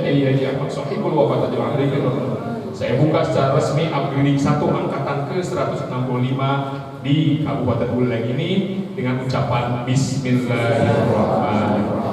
Elia di Ahmad Sohibul Wafatatul Arifin. Saya buka secara resmi upgrading 1 angkatan ke 165 di Kabupaten Buleleng ini dengan ucapan Bismillahirrahmanirrahim.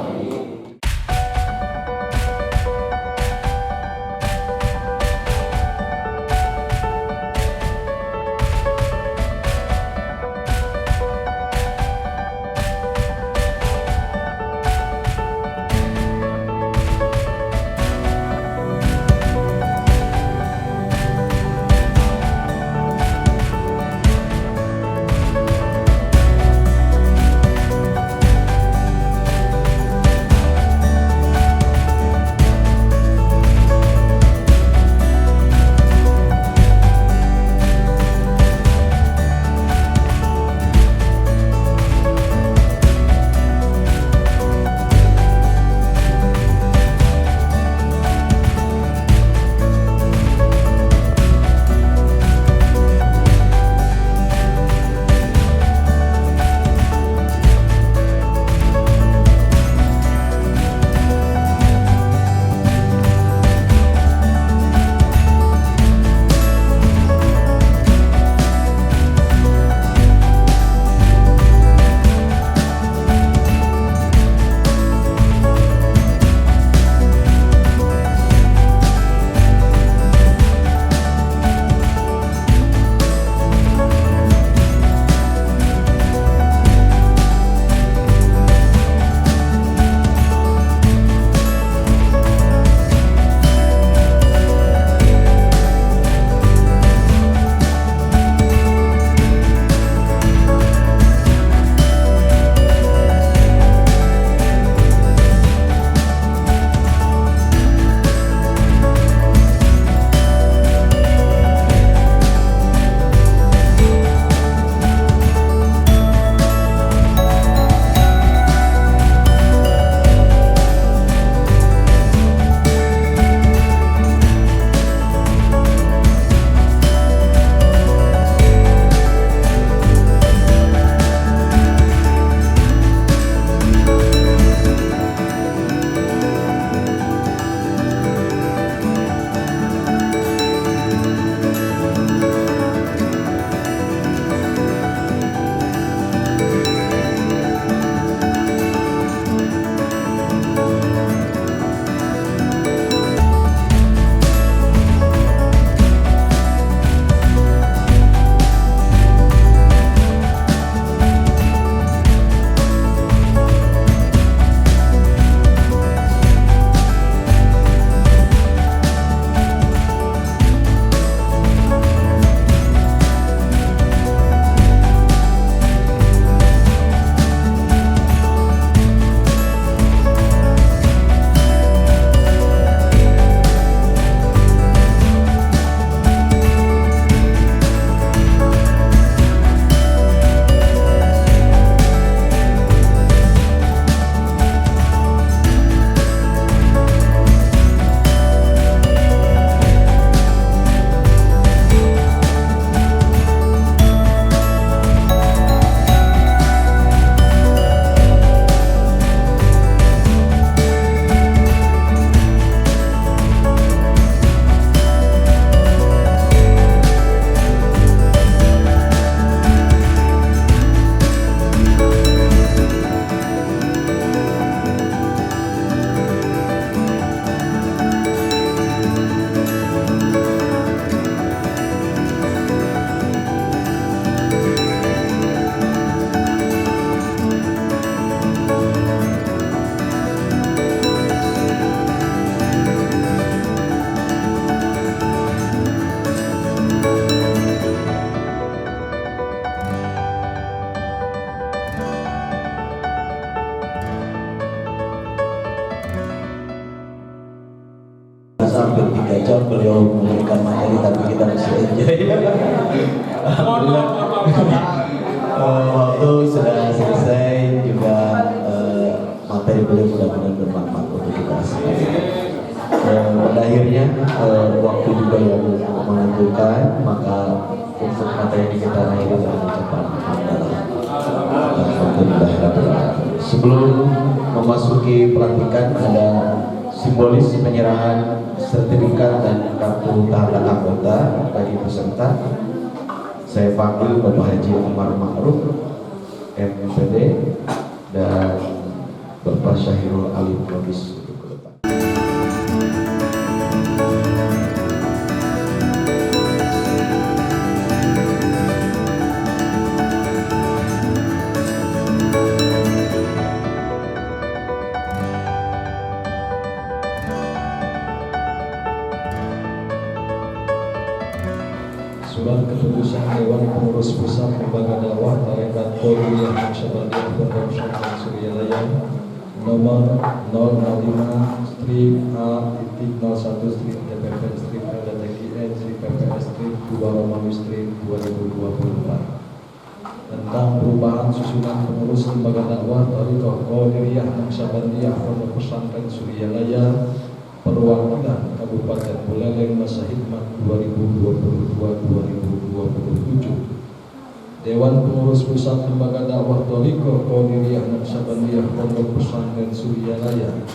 Sampai 3 jam beliau memberikan materi tapi kita masih enjoy. Alhamdulillah. Waktu sudah selesai juga, materi beliau benar-benar bermanfaat untuk kita semua. Pada akhirnya waktu juga yang menentukan, maka untuk materi kita naik dengan cepat. Alhamdulillah. Sebelum memasuki pelantikan ada simbolis penyerahan sertifikat dan kartu tanda anggota bagi peserta. Saya panggil Bapak Haji Umar Ma'ruf, MPD, dan Bapak Syahirul Alim Lubis untuk ke depan. Surat keputusan Dewan Pengurus Pusat Lembaga Dakwah Tarekat Qadiriyah Naqsyabandiyah Pondok Pesantren Suryalaya nomor 005-A-01-DPP-LDTKN-PPS-2-2024 tentang perubahan susunan pengurus Lembaga Dakwah Tarekat Qadiriyah Naqsyabandiyah Pondok Pesantren Suryalaya perwakilan Kabupaten Buleleng masa hikmat 2022-2027. Dewan Pengurus Pusat Lembaga Dakwah Thariqah Qadiriyah Naqsyabandiyah Pondok Pesantren Suryalaya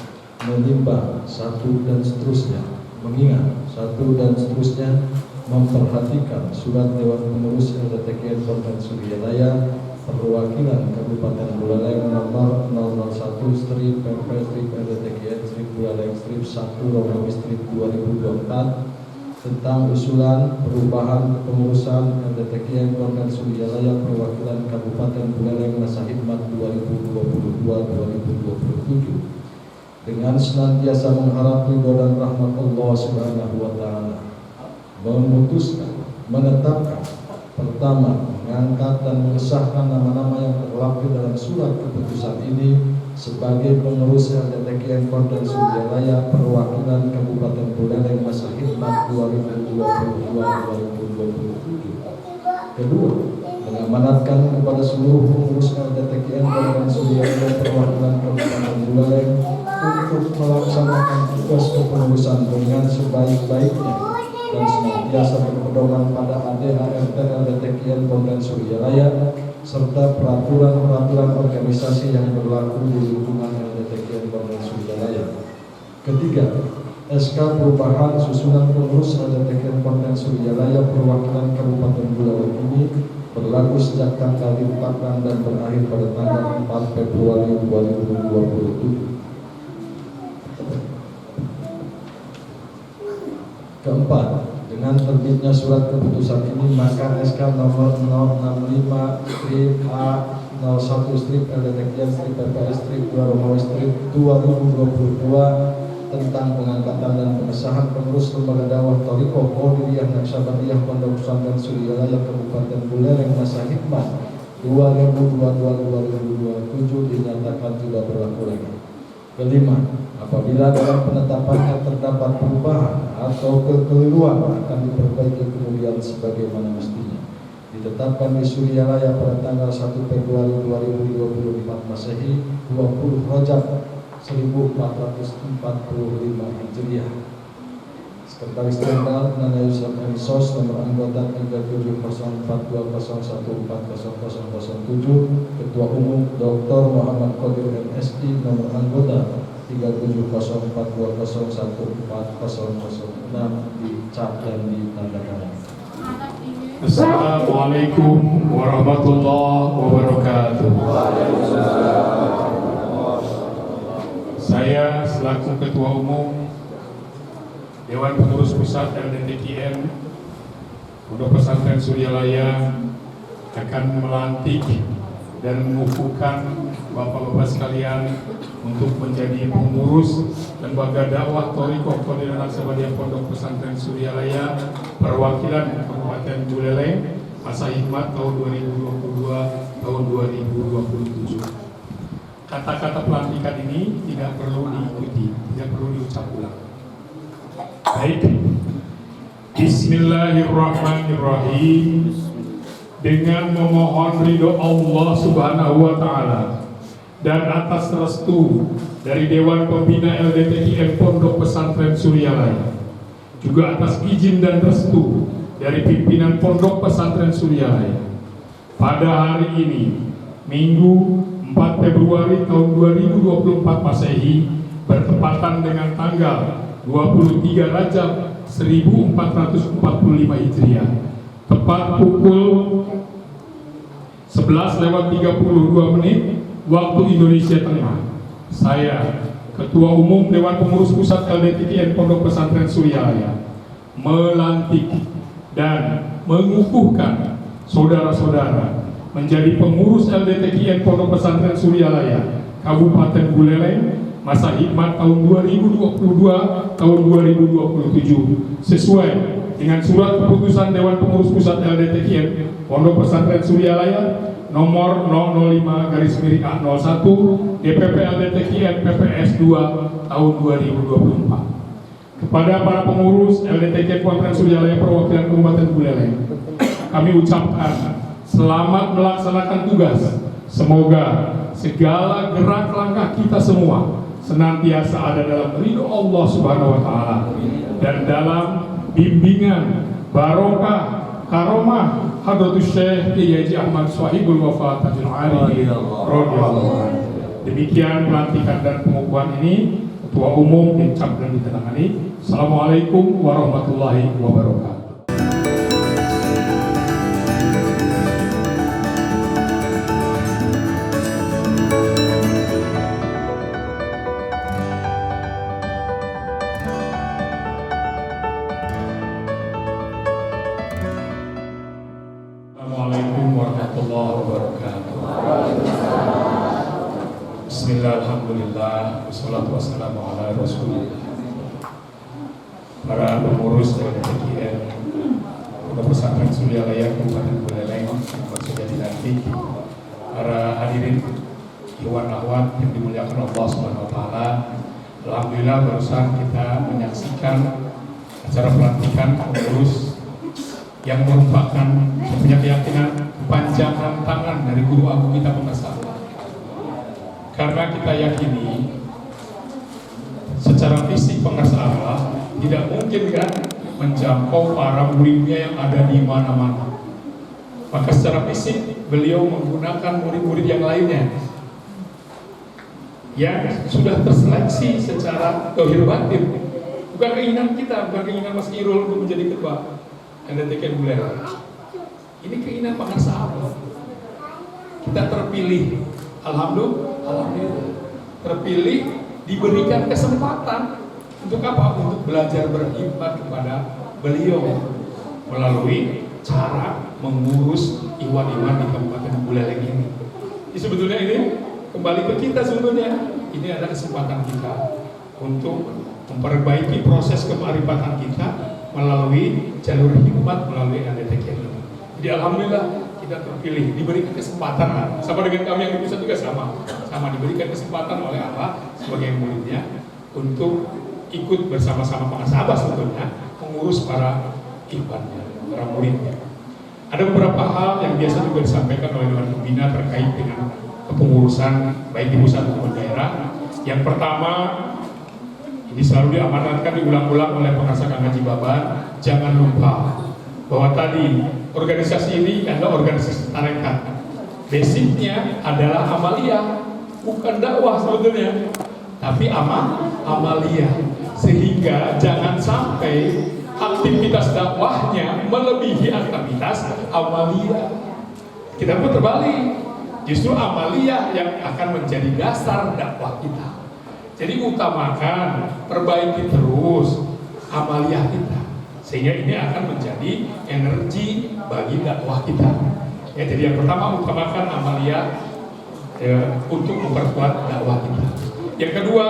menimbang satu dan seterusnya, mengingat satu dan seterusnya memperhatikan surat Dewan Pengurus LDTKN Pondok Suryalaya perwakilan Kabupaten Buleleng nomor 001/PPS/LDTKN/Buleleng/1/2024 tentang usulan perubahan kepengurusan LDTKN Pondok Suryalaya perwakilan Kabupaten Buleleng masa hikmat 2022-2027 dengan senantiasa mengharap ridho dan rahmat Allah Subhanahu wa taala, memutuskan, menetapkan, pertama, mengangkat dan mengesahkan nama-nama yang terlampir dalam surat keputusan ini sebagai pengurus LDTKN Pondok Suryalaya perwakilan Kabupaten Buleleng masa hikmat 2022-2027. Kedua, mengamanatkan kepada seluruh pengurus LDTKN Pondok Suryalaya perwakilan Kabupaten Buleleng untuk melaksanakan tugas kepengurusan dengan sebaik-baiknya dan senantiasa berpedoman pada ADART LDTKN Pondok Suryalaya serta peraturan-peraturan organisasi yang berlaku di lingkungan LDTKN Pondok Suryalaya. Ketiga, SK perubahan susunan pengurus LDTKN Pondok Suryalaya perwakilan Kabupaten Buleleng ini berlaku sejak tanggal ditetapkan dan berakhir pada tanggal 4 Februari 2027. Keempat, dengan terbitnya surat keputusan ini maka SK nomor 065-A-01-LDTKN-PPS-2-2022 tentang pengangkatan dan pengesahan pengurus Lembaga Dakwah Thariqah Qadiriyah Naqsyabandiyah Pondok Pesantren Suryalaya Kabupaten Buleleng masa hikmat 2022-2027 dinyatakan tidak berlaku lagi. Kelima, apabila dalam penetapannya terdapat perubahan atau kekeliruan akan diperbaiki kemudian sebagaimana mestinya. Ditetapkan di Suryalaya pada tanggal 1 Februari 2024 Masehi 20 Rajab 1445 Hijriah. Sekretaris Jenderal Nana Yusuf Mensos nomor anggota 370421400007, Ketua Umum Dr. Muhammad Qadir MSI nomor anggota 3704214006 dicap dan ditandatangan. Assalamualaikum warahmatullahi wabarakatuh. Saya selaku Ketua Umum Dewan Pengurus Pusat LDTKN Pondok Pesantren Suryalaya akan melantik dan mengukuhkan Bapak-Bapak sekalian untuk menjadi pengurus Lembaga Dakwah Thariqah Qadiriyah Naqsyabandiyah Pondok Pesantren Suryalaya perwakilan Kabupaten Buleleng masa hikmat tahun 2022 tahun 2027. Kata-kata pelantikan ini tidak perlu diikuti, tidak perlu diucap ulang. Baik, Bismillahirrahmanirrahim. Dengan memohon ridho Allah Subhanahu wa Ta'ala dan atas restu dari Dewan Pembina LDTKN Pondok Pesantren Suryalaya, juga atas izin dan restu dari pimpinan Pondok Pesantren Suryalaya, pada hari ini Minggu 4 Februari tahun 2024 Masehi bertepatan dengan tanggal 23 Rajab 1445 Hijriah, tepat pukul 11:32 waktu Indonesia Tengah. Saya, Ketua Umum Dewan Pengurus Pusat LDTKN Pondok Pesantren Suryalaya, melantik dan mengukuhkan saudara-saudara menjadi pengurus LDTKN Pondok Pesantren Suryalaya Kabupaten Buleleng masa hikmat tahun 2022 tahun 2027 sesuai dengan surat keputusan Dewan Pengurus Pusat LDTKN Pondok Pesantren Suryalaya nomor 005/A01 DPP LDTKN PPS 2 tahun 2024. Kepada para pengurus LDTKN Pesantren Suryalaya perwakilan Kabupaten Buleleng, kami ucapkan selamat melaksanakan tugas. Semoga segala gerak langkah kita semua senantiasa ada dalam ridho Allah Subhanahu wa taala dan dalam bimbingan barokah karomah Hadratus Syekh Kiai Haji Ahmad Swahibul Wafa Tajul Ali radhiyallahu anhu. Demikian pelantikan dan pengukuhan ini. Ketua Umum diucap dan ditandatangani. Assalamualaikum warahmatullahi wabarakatuh. Assalamualaikum warahmatullahi wabarakatuh. Bismillah, alhamdulillah, wassalatu wassalamu ala rasulillah. Para pengurus LDTKN Pondok Pesantren Suryalaya Kabupaten Buleleng yang sudah dilantik, para hadirin ikhwan akhwat yang dimuliakan Allah Subhanahu wa taala. Alhamdulillah barusan kita menyaksikan acara pelantikan pengurus yang merupakan punya keyakinan panjangan tangan dari guru agung kita Pemirsa. Karena kita yakini secara fisik penguasa Allah tidak mungkin kan menjangkau para muridnya yang ada di mana-mana. Maka secara fisik beliau menggunakan murid-murid yang lainnya yang sudah terseleksi secara zahir batin. Bukan keinginan kita, bukan keinginan Mas Irul untuk menjadi ketua LDTKN Buleleng. Ini keinginan penguasa Allah. Kita terpilih. Alhamdulillah terpilih, diberikan kesempatan untuk apa? Untuk belajar berkhidmat kepada beliau melalui cara mengurus iwan-iwan di Kabupaten Buleleng ini. Jadi sebetulnya ini kembali ke kita sebetulnya. Ini adalah kesempatan kita untuk memperbaiki proses kemarifatan kita melalui jalur hikmat melalui LDTKN ini. Jadi alhamdulillah kita terpilih, diberikan kesempatan, sama dengan kami yang di pusat juga sama diberikan kesempatan oleh Allah sebagai muridnya untuk ikut bersama-sama pengasabah sebetulnya mengurus para ikhwannya, para muridnya. Ada beberapa hal yang biasa juga disampaikan oleh Dewan Pembina terkait dengan kepengurusan baik di pusat maupun daerah. Yang pertama, ini selalu diamanatkan diulang-ulang oleh pengasah Kang Haji Baban, jangan lupa bahwa tadi organisasi ini adalah organisasi tarekat. Basicnya adalah amaliyah, bukan dakwah sebetulnya, tapi amaliyah. Sehingga jangan sampai aktivitas dakwahnya melebihi aktivitas amaliyah. Kita pun terbalik, justru amaliyah yang akan menjadi dasar dakwah kita. Jadi utamakan, perbaiki terus amaliyah kita, sehingga ini akan menjadi energi bagi dakwah kita. Ya, jadi yang pertama utamakan amaliyah untuk memperkuat dakwah kita. Yang kedua,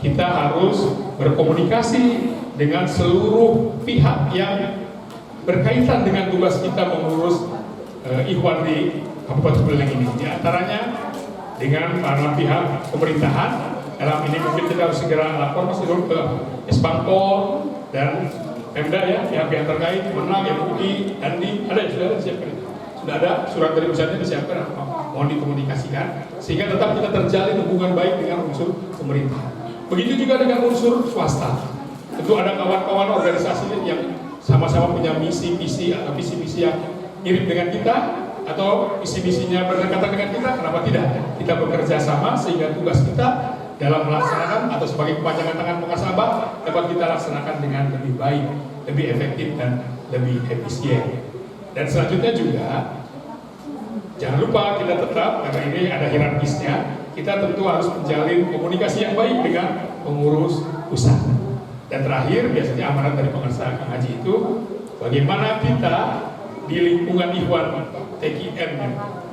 kita harus berkomunikasi dengan seluruh pihak yang berkaitan dengan tugas kita mengurus ikhwan di Kabupaten Buleleng ini. Di antaranya dengan para pihak pemerintahan. Dalam ini mungkin kita harus segera lapor Mas Irul ke Esbangpol dan Pemda ya, pihak-pihak terkait, Menang, MUI, Dandi, ada yang sudah disiapkan. Sudah ada surat dari pusatnya disiapkan, mohon dikomunikasikan sehingga tetap kita terjalin hubungan baik dengan unsur pemerintah. Begitu juga dengan unsur swasta. Tentu ada kawan-kawan organisasi yang sama-sama punya misi-misi atau visi-misi yang mirip dengan kita atau visi-misinya berdekatan dengan kita, kenapa tidak? Kita bekerja sama sehingga tugas kita dalam melaksanakan atau sebagai kepanjangan tangan muhasabah dapat kita laksanakan dengan lebih baik, lebih efektif dan lebih efisien. Dan selanjutnya juga jangan lupa kita tetap, karena ini ada hierarkisnya, kita tentu harus menjalin komunikasi yang baik dengan pengurus pusat. Dan terakhir, biasanya amanat dari pengusaha Kang Haji itu, bagaimana kita di lingkungan Ikhwan TKN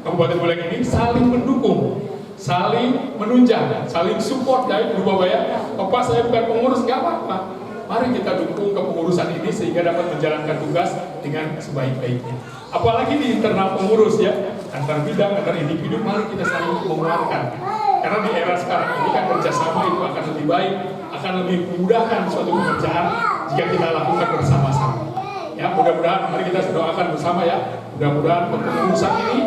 Kabupaten Buleleng ini saling mendukung, saling menunjang, saling support dari Bapak ya. Bapak saya bukan pengurus, gak apa-apa. Mari kita dukung kepengurusan ini sehingga dapat menjalankan tugas dengan sebaik-baiknya. Apalagi di internal pengurus ya, antar bidang, antar individu, mari kita saling menguatkan. Karena di era sekarang ini kan kerjasama itu akan lebih baik, akan lebih memudahkan suatu pekerjaan jika kita lakukan bersama-sama. Ya, mudah-mudahan mari kita doakan bersama ya. Mudah-mudahan kepengurusan ini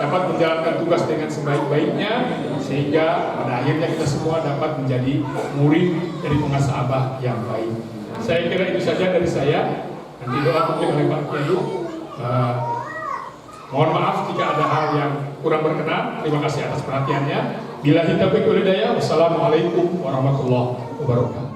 dapat menjalankan tugas dengan sebaik-baiknya sehingga pada akhirnya kita semua dapat menjadi murid dari muhasabah yang baik. Saya kira itu saja dari saya. Nanti doa publik oleh Pak Kiai. Mohon maaf jika ada hal yang kurang berkenan. Terima kasih atas perhatiannya. Billahi taufiq wal hidayah. Wassalamualaikum warahmatullahi wabarakatuh.